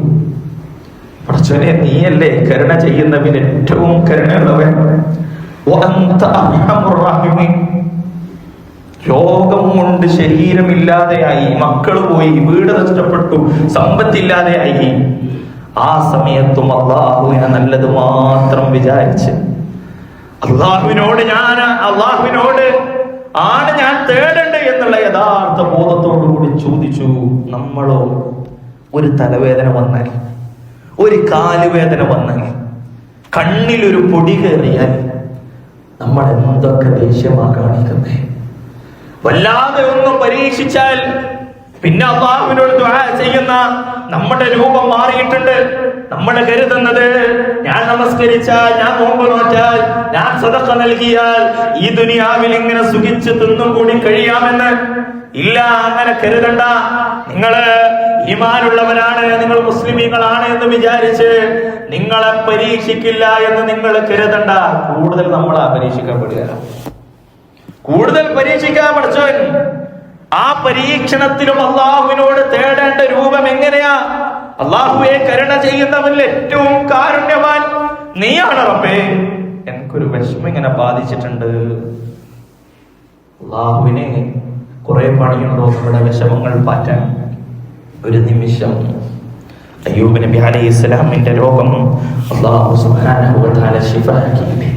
പടച്ചോനെ, നീയല്ലേ കരുണ ചെയ്യുന്നവൻ ഏറ്റവും കരുണയുള്ളവൻ. വഅൻത അർഹമുർ റഹീമീൻ. രോഗം കൊണ്ട് ശരീരമില്ലാതെയായി, മക്കള് പോയി, വീട് നഷ്ടപ്പെട്ടു, സമ്പത്തില്ലാതെയായി. ആ സമയത്തും അള്ളാഹുവിനെ നല്ലത് മാത്രം വിചാരിച്ച് അള്ളാഹുവിനോട് ആണ് ഞാൻ തേടേണ്ടത് എന്നുള്ള യഥാർത്ഥ ബോധത്തോടു കൂടി ചോദിച്ചു. നമ്മളോ ഒരു തലവേദന വന്നാൽ, ഒരു കാലുവേദന വന്നാൽ, കണ്ണിലൊരു പൊടി കയറിയാൽ നമ്മൾ എന്തൊക്കെ ദേഷ്യമാ കാണിക്കുന്നേ. വല്ലാതെ ഒന്ന് പരീക്ഷിച്ചാൽ പിന്നെ അള്ളാഹുവിനോട് ദുആ ചെയ്യുന്ന നമ്മുടെ രൂപം മാറിയിട്ടുണ്ട്. നമ്മൾ കരുതുന്നത് ഞാൻ നമസ്കരിച്ചാൽ, ഞാൻ നോമ്പ് നോറ്റാൽ, ഞാൻ സദഖ നൽകിയാൽ ഈ ദുനിയാവിൽ ഇങ്ങനെ സുഖിച്ച് തിന്നും കൂടി കഴിയാമെന്ന്. ഇല്ല, അങ്ങനെ കരുതണ്ട. നിങ്ങള് ഈമാനുള്ളവരാണ്, നിങ്ങൾ മുസ്ലിമീങ്ങളാണ് എന്ന് വിചാരിച്ച് നിങ്ങളെ പരീക്ഷിക്കില്ല എന്ന് നിങ്ങൾ കരുതണ്ട. കൂടുതൽ നമ്മളാ പരീക്ഷിക്കപ്പെടുക, കൂടുതൽ പരീക്ഷിക്കാൻ പഠിച്ചവൻ. ആ പരീക്ഷണത്തിലും അള്ളാഹുവിനോട് തേടേണ്ട രൂപം എങ്ങനെയാ? അള്ളാഹുവെ, കരുണ ചെയ്യുന്നവനിൽ ഏറ്റവും കാരുണ്യവാൻ നീയാണ് റബ്ബേ. എനിക്കൊരു വിഷമം ഇങ്ങനെ ബാധിച്ചിട്ടുണ്ട്. അള്ളാഹുവിനെ കുറെ പണിയുണ്ടോ നമ്മുടെ വിഷമങ്ങൾ പാറ്റാൻ? ഒരു നിമിഷം അയ്യൂബ് നബി അലൈഹിസ്സലാമിന്റെ രോഗം അല്ലാഹു സുബ്ഹാനഹു വ തആല ശിഫാക്കിയില്ലേ?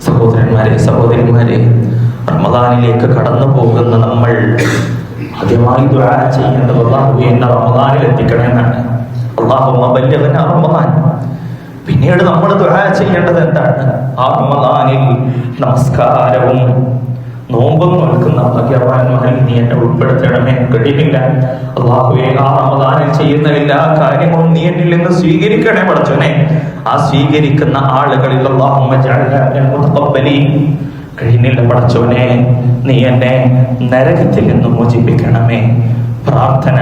സഹോദരന്മാരെ, റമദാനിലേക്ക് കടന്നു പോകുന്ന നമ്മൾ ആദ്യമായി ദുആ ചെയ്യേണ്ടത് അല്ലാഹുവേ, എന്നെ റമദാനിൽ എത്തിക്കണേ എന്നാണ്. അല്ലാഹുമ്മ ബല്ലിഗ്നാ റമദാൻ. പിന്നീട് നമ്മൾ ദുആ ചെയ്യേണ്ടത് എന്താണ്? ആ റമദാനിൽ നമസ്കാരവും നോമ്പും നോക്കുന്ന ഭാഗ്യവാന്മാരിൽ നീ എന്നെ ഉൾപ്പെടുത്തണമേ. കഴിയില്ല അല്ലാഹുവേ, ആ റമദാനിൽ ചെയ്യുന്ന എല്ലാ കാര്യങ്ങളും നീ എന്നിൽ നിന്ന് സ്വീകരിക്കണേ പടച്ചോനെ. ആ സ്വീകരിക്കുന്ന ആളുകളിൽ അല്ലാഹുമ്മ ജഅൽനാ മിനൽ മുതഖബ്ബലീൻ. കഴിയുന്നില്ല പടച്ചോനെ, നീ എന്നെ നരകത്തിൽ നിന്ന് മോചിപ്പിക്കണമേ. പ്രാർത്ഥന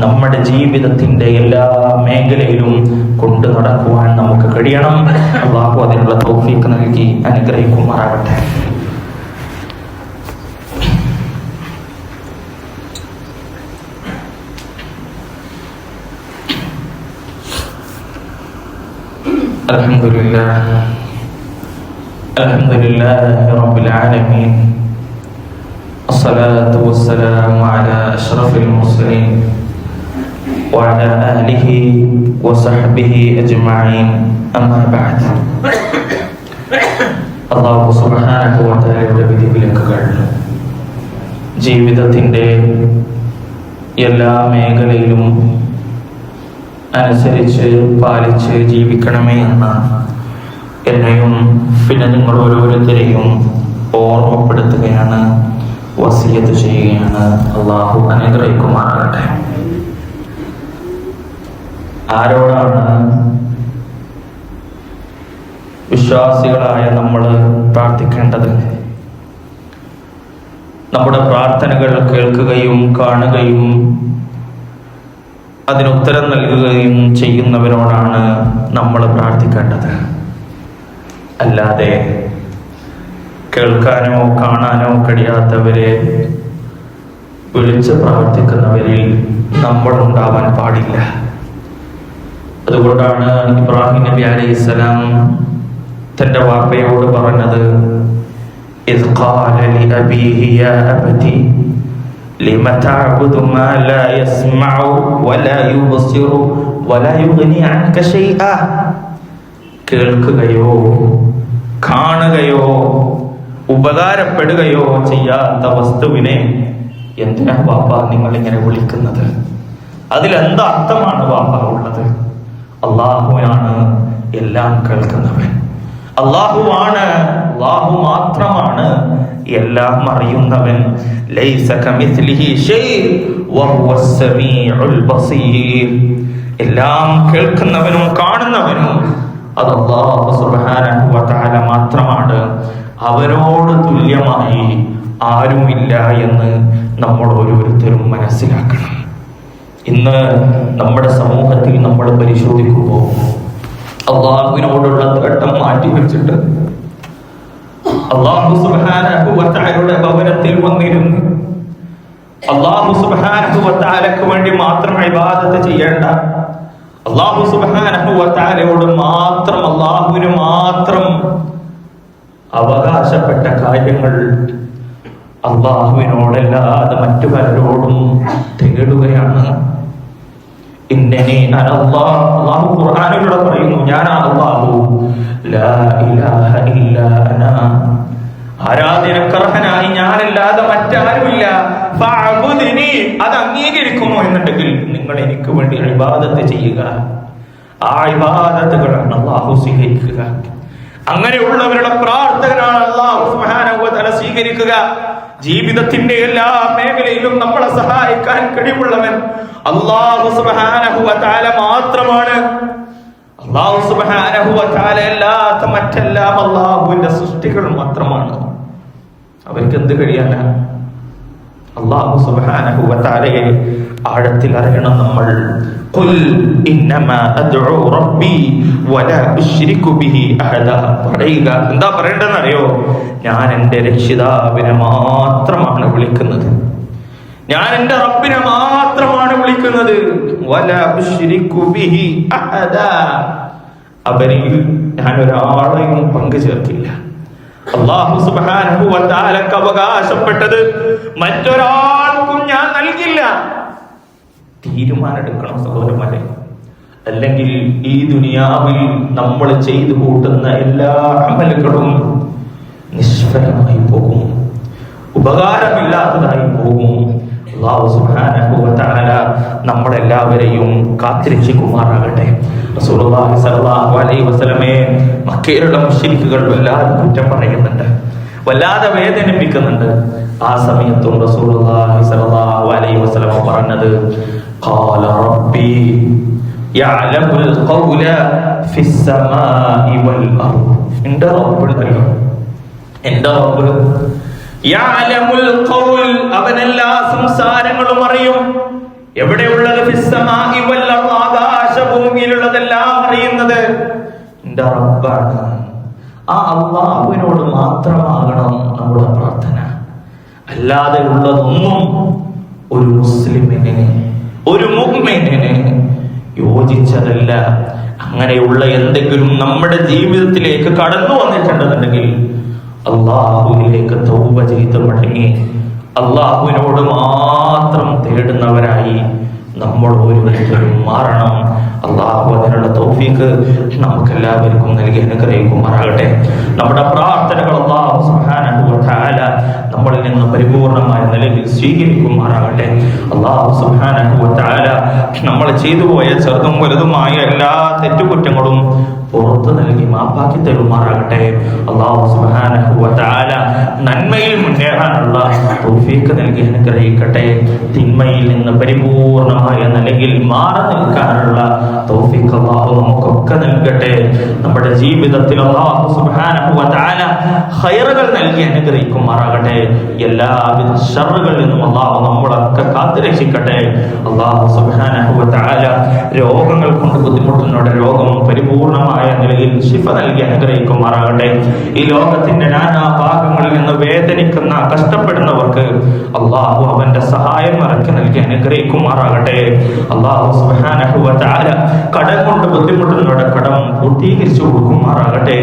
നമ്മുടെ ജീവിതത്തിന്റെ എല്ലാ മേഖലയിലും കൊണ്ടു നടക്കുവാൻ നമുക്ക് കഴിയണം. അല്ലാഹു അതിനുള്ള തൗഫീഖ് നൽകി അനുഗ്രഹിക്കുമാറാകട്ടെ. അൽഹംദുലില്ലാഹി റബ്ബിൽ ആലമീൻ. الصلاة والسلام على أشرف المرسلين وعلى آله وصحبه أجمعين أما بعد. അല്ലാഹു സുബ്ഹാനഹു വ തആലയുടെ വിധിവിലക്കുകൾ ജീവിതത്തിൻ്റെ എല്ലാ മേഖലയിലും അനുസരിച്ച് പാലിച്ച് ജീവിക്കണമേ എന്ന് എന്നെയും പിന്നെ നിങ്ങൾ ഓരോരുത്തരെയും ഓർമ്മപ്പെടുത്തുകയാണ്, വസിയത്ത് ചെയ്യുകയാണ്. അല്ലാഹു അനുഗ്രഹിക്കുമാറാകട്ടെ. ആരോടാണ് വിശ്വാസികളായ നമ്മൾ പ്രാർത്ഥിക്കേണ്ടത്? നമ്മുടെ പ്രാർത്ഥനകൾ കേൾക്കുകയും കാണുകയും അതിനുത്തരം നൽകുകയും ചെയ്യുന്നവരോടാണ് നമ്മൾ പ്രാർത്ഥിക്കേണ്ടത്. അല്ലാതെ കേൾക്കാനോ കാണാനോ കഴിയാത്തവരെ വിളിച്ച് പ്രാർത്ഥിക്കുന്നവരിൽ നമ്മൾ ഉണ്ടാവാൻ പാടില്ല. അതുകൊണ്ടാണ് ഇബ്രാഹിം നബി അലൈഹിസ്സലാം തന്റെ വാപ്പയോട് പറഞ്ഞത്, ഇദ് ഖാല ലിഅബീഹി യാ അബതി ലിമ തഅബുദു മാ ലാ യസ്മഉ വലാ യുബ്സിറു വലാ യുഗ്നി അൻക ശൈഅ. കേൾക്കുകയോ കാണുകയോ ഉപകാരപ്പെടുകയോ ചെയ്യാത്ത വസ്തുവിനെ എന്തിനാ വാപ്പ നിങ്ങൾ ഇങ്ങനെ വിളിക്കുന്നത്? അതിലെന്താ അർത്ഥമാണ് വാപ്പ ഉള്ളത്? അള്ളാഹുവാണ് എല്ലാം കേൾക്കുന്നവൻ. അള്ളാഹുവാണ്, അള്ളാഹു മാത്രമാണ് എല്ലാം അറിയുന്നവൻ. ലൈസ കമിസ്ലിഹി ശൈഅ വഹുവസ് സമീഉൽ ബസീർ. എല്ലാം കേൾക്കുന്നവനും കാണുന്നവനും അത് അല്ലാഹു സുബ്ഹാനഹു വ തആല മാത്രമാണ്. അവരോട് തുല്യമായി ആരുമില്ല എന്ന് നമ്മൾ ഓരോരുത്തരും മനസ്സിലാക്കണം. ഇന്ന് നമ്മുടെ സമൂഹത്തിൽ നമ്മൾ പരിശോധിക്കുമ്പോൾ അള്ളാഹുവിനോടുള്ള തേട്ടം മാറ്റിവെച്ചിട്ട് അല്ലാഹു സുബ്ഹാനഹു വ തആലയുടെ ഭവനത്തിൽ വന്നിരുന്ന് അല്ലാഹു സുബ്ഹാനഹു വ തആലക്ക് വേണ്ടി മാത്രം ഇബാദത്ത് ചെയ്യേണ്ട, അല്ലാഹു സുബ്ഹാനഹു വ തആലയോട് മാത്രം, അല്ലാഹുവിന് മാത്രം അവകാശപ്പെട്ട കാര്യങ്ങൾ അല്ലാഹുവിനോടല്ലാതെ മറ്റു പലരോടും തേടുകയാണ്. ഇന്നനി അനല്ലാഹ്, അല്ലാഹു ഖുർആനിലൂടെ പറയുന്നു, ഞാനാണ് അല്ലാഹു, ലാ ഇലാഹ ഇല്ലാ അനാ, ആരാധനക്കർഹനായി ഞാനല്ലാതെ മറ്റാരുമില്ല. ഫഅബ്ദുനി, അത് അംഗീകരിക്കുമോ എന്നുണ്ടെങ്കിൽ നിങ്ങൾ എനിക്ക് വേണ്ടി ഇബാദത്ത് ചെയ്യുക. ആ ഇബാദത്തുകളാണ് അല്ലാഹു സ്വീകരിക്കുക. അങ്ങനെയുള്ളവരുടെ പ്രാർത്ഥനകളാണ് അല്ലാഹു സുബ്ഹാനഹു വ തആല സ്വീകരിക്കുക. ജീവിതത്തിന്റെ എല്ലാ മേഖലയിലും നമ്മളെ സഹായിക്കാൻ കഴിവുള്ളവൻ അല്ലാഹു സുബ്ഹാനഹു വ തആല മാത്രമാണ്. അല്ലാഹു സുബ്ഹാനഹു വ തആല അല്ലാത്ത മറ്റെല്ലാം അല്ലാഹുവിന്റെ സൃഷ്ടികൾ മാത്രമാണ്. അവർക്ക് എന്ത് കഴിയാനാ? അല്ലാഹു സുബ്ഹാനഹു വ തആലയെ ആഴത്തിൽ അറിയണം നമ്മൾ. ഖുൽ ഇന്നമാ അദ്ഉ റബ്ബി വലാ ഉശ്രികു ബിഹി അഹദാ. പറയുക, എന്താ പറയേണ്ടതെന്ന് അറിയോ? ഞാൻ എൻ്റെ രക്ഷിതാവിനെ മാത്രമാണ് വിളിക്കുന്നത്, ഞാൻ എൻ്റെ റബ്ബിനെ മാത്രമാണ് വിളിക്കുന്നത്. വലാ ഉശ്രികു ബിഹി അഹദാ, അവരിൽ ഞാൻ ഒരാളെയും പങ്കു ചേർക്കില്ല. അല്ലാഹു സുബ്ഹാനഹു വ തആലക്ക് അവകാശപ്പെട്ടത് മറ്റൊരാൾക്കും ഞാൻ നൽകില്ല. തീരുമാനമെടുക്കണം സഹോദരന്മാരെ, അല്ലെങ്കിൽ ഈ ദുനിയാവിൽ നമ്മൾ ചെയ്തു കൂട്ടുന്ന എല്ലാ അമലുകളും നിഷ്ഫലമായി പോകും, ഉപകാരമില്ലാത്തതായി പോകും. അല്ലാഹു സുബ്ഹാനഹു വ തആല നമ്മളെല്ലാവരെയും കാത്തിരക്ഷിക്കുമാറാകട്ടെ. റസൂലുള്ളാഹി സ്വല്ലല്ലാഹു അലൈഹി വസല്ലമയെ മക്കയിലുള്ള മുശ്രിക്കുകൾ വല്ലാതെ കുറ്റം പറയുന്നുണ്ട്, വല്ലാതെ വേദനിപ്പിക്കുന്നുണ്ട്. ആ സമയത്തും റസൂലുള്ളാഹി സ്വല്ലല്ലാഹു അലൈഹി വസല്ലമ പറഞ്ഞത്, ഖാല റബ്ബി യഅലമുൽ ഖൗല ഫിസ് സമാഇ വൽ അർദ്. എൻ്റെ റബ്ബ്, എൻ്റെ റബ്ബ് യഅലമുൽ ഖൗൽ, അവൻ എല്ലാ സംസാരങ്ങളും അറിയും. എവിടെയുള്ളത്? ഫിസ്സമാഇ വൽ അർദ്, ആകാശഭൂമിയിലുള്ളതെല്ലാം അറിയുന്നത് എന്റെ റബ്ബാണ്. ആ അല്ലാഹുവിനോട് മാത്രമാകണം നമ്മുടെ പ്രാർത്ഥന. അല്ലാതെ ഉള്ളതൊന്നും ഒരു മുസ്ലിമിന്, ഒരു മുഅ്മിനിന് യോജിച്ചതല്ല. അങ്ങനെയുള്ള എന്തെങ്കിലും നമ്മുടെ ജീവിതത്തിലേക്ക് കടന്നു വന്നിട്ടുണ്ടെന്നുണ്ടെങ്കിൽ അല്ലാഹുവിലേക്ക് തൗബ ചെയ്ത് മടങ്ങി അല്ലാഹുവിനോട് മാത്രം തേടുന്നവരായി നമ്മൾ ഓരോരുത്തരും മാറണം. അല്ലാഹു അതിനുള്ള തൗഫീഖ് നമുക്കെല്ലാവർക്കും നൽകി അനുഗ്രഹിക്കുമാറാകട്ടെ. നമ്മുടെ പ്രാർത്ഥനകൾ അല്ലാഹു സുബ്ഹാനഹു വ തആല നമ്മളിൽ നിന്ന് പരിപൂർണമായ നിലയിൽ സ്വീകരിക്കുമാറാകട്ടെ. അല്ലാഹു സുബ്ഹാനഹു വ തആല നമ്മൾ ചെയ്തു പോയ ചെറുതും വലുതുമായ എല്ലാ തെറ്റുകുറ്റങ്ങളും പുറത്തു നൽകി മാപ്പാക്കി തരുമാറാകട്ടെ. അല്ലാഹു സുബ്ഹാനഹു വ തആല നന്മയിൽ മുന്നേറാനുള്ള തൗഫീഖ് നൽകി അനുഗ്രഹിക്കട്ടെ. തിന്മയിൽ നിന്ന് പരിപൂർണമായ നിലയിൽ മാറി നിൽക്കാനുള്ള തൗഫീഖ് അല്ലാഹു നമുക്കൊക്കെ നൽകട്ടെ. നമ്മുടെ ജീവിതത്തിൽ അല്ലാഹു സുബ്ഹാനഹു വ തആല ഖൈറുകൾ നൽകി അനുഗ്രഹിക്കുമാറാകട്ടെ. എല്ലാവിധ ശർറുകളിൽ നിന്നും അല്ലാഹു നമ്മളൊക്കെ കാത്തുരക്ഷിക്കട്ടെ. അല്ലാഹു സുബ്ഹാനഹു വ തആല രോഗങ്ങൾ കൊണ്ട് ബുദ്ധിമുട്ടുന്നവരുടെ രോഗം പരിപൂർണമായ നിലയിൽ ശിഫ നൽകി അനുഗ്രഹിക്കുമാറാകട്ടെ. ഈ ലോകത്തിന്റെ നാനാ ഭാഗങ്ങളിൽ നിന്ന് വേദനിക്കുന്ന കഷ്ടപ്പെടുന്നവർക്ക് അല്ലാഹു അവന്റെ സഹായം ഇറക്കി നൽകി അനുഗ്രഹിക്കുമാറാകട്ടെ. അല്ലാഹു സുബ്ഹാനഹു വ തആല കടം കൊണ്ട് ബുദ്ധിമുട്ടുന്നവരുടെ കടം പൂർത്തീകരിച്ചു കൊടുക്കുമാറാകട്ടെ.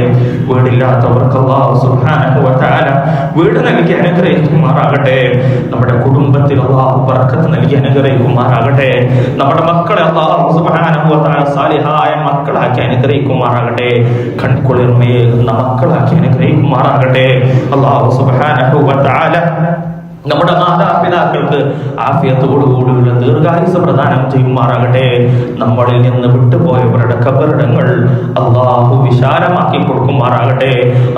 വീടില്ലാത്തവർക്ക് അല്ലാഹു സുബ്ഹാനഹു വ തആല വീട് നൽകി അനുഗ്രഹിക്കുമാറാകട്ടെ. നമ്മുടെ കുടുംബത്തിൽ അല്ലാഹു ബർക്കത്ത് നൽകി അനുഗ്രഹിക്കുമാറാകട്ടെ. നമ്മുടെ മക്കളെ അല്ലാഹു സുബ്ഹാനഹു വ തആല സാലിഹായ മക്കളാക്കി അനുഗ്രഹിക്കുമാറാകട്ടെ. കൺകുളിർമയേകുന്ന മക്കളാക്കി അനുഗ്രഹിക്കുമാറാകട്ടെ. അല്ലാഹു സുബ്ഹാനഹു വ തആല നമ്മുടെ മാതാപിതാക്കൾക്ക് ആഫിയത്തോടുകൂടിയുള്ള ദീർഘായുസ്സ് പ്രദാനം ചെയ്യുമാറാകട്ടെ. നമ്മളിൽ നിന്ന് വിട്ടുപോയവരുടെ ഖബറിടങ്ങൾ അല്ലാഹു വിശാലമാക്കി കൊടുക്കുമാറാകട്ടെ.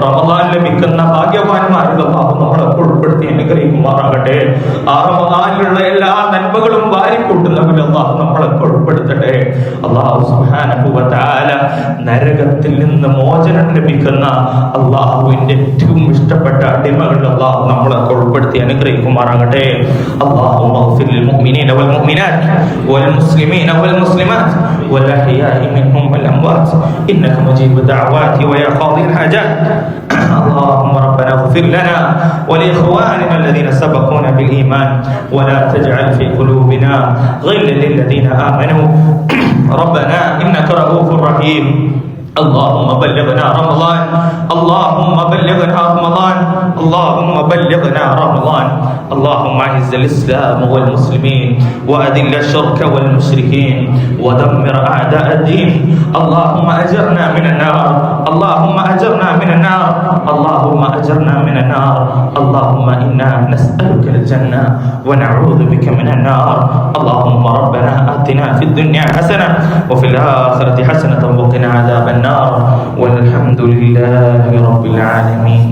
റമദാൻ ലഭിക്കുന്ന ഭാഗ്യവാന്മാരിൽ അല്ലാഹു നമ്മളെ ഉൾപ്പെടുത്തി അനുഗ്രഹിക്കുമാറാകട്ടെ. ആ റമദാനിലുള്ള എല്ലാ നന്മകളും വാരിക്കൂട്ടുന്നവരിൽ അല്ലാഹു നമ്മളെ ഉൾപ്പെടുത്തട്ടെ. അല്ലാഹു സുബ്ഹാനഹു വ തആല നരകത്തിൽ നിന്ന് മോചനം ലഭിക്കുന്ന അല്ലാഹുവിന്റെ ഏറ്റവും ഇഷ്ടപ്പെട്ട അടിമകളിൽ അല്ലാഹു നമ്മളെ ഉൾപ്പെടുത്തി അനുഗ്രഹിക്കുമാറാകട്ടെ. اللهم اغفر للمؤمنين والمؤمنات والمسلمين والمسلمات والأحياء منهم والأموات إنك مجيب الدعوات ويا قاضي الحاجات. اللهم ربنا اغفر لنا ولإخواننا الذين سبقونا بالإيمان ولا تجعل في قلوبنا غلا للذين آمنوا ربنا إنك رؤوف رحيم. اللهم بلغنا رمضان، اللهم بلغنا رمضان، اللهم بلغنا رمضان. اللهم اعز الاسلام والمسلمين واذل الشرك والمشركين ودمر اعداء الدين. اللهم اجرنا من النار، اللهم اجرنا من النار، اللهم اجرنا من النار. اللهم انا نسالك الجنه ونعوذ بك من النار. اللهم ربنا اتنا في الدنيا حسنه وفي الاخره حسنه وقنا عذاب النار. والحمد لله رب العالمين.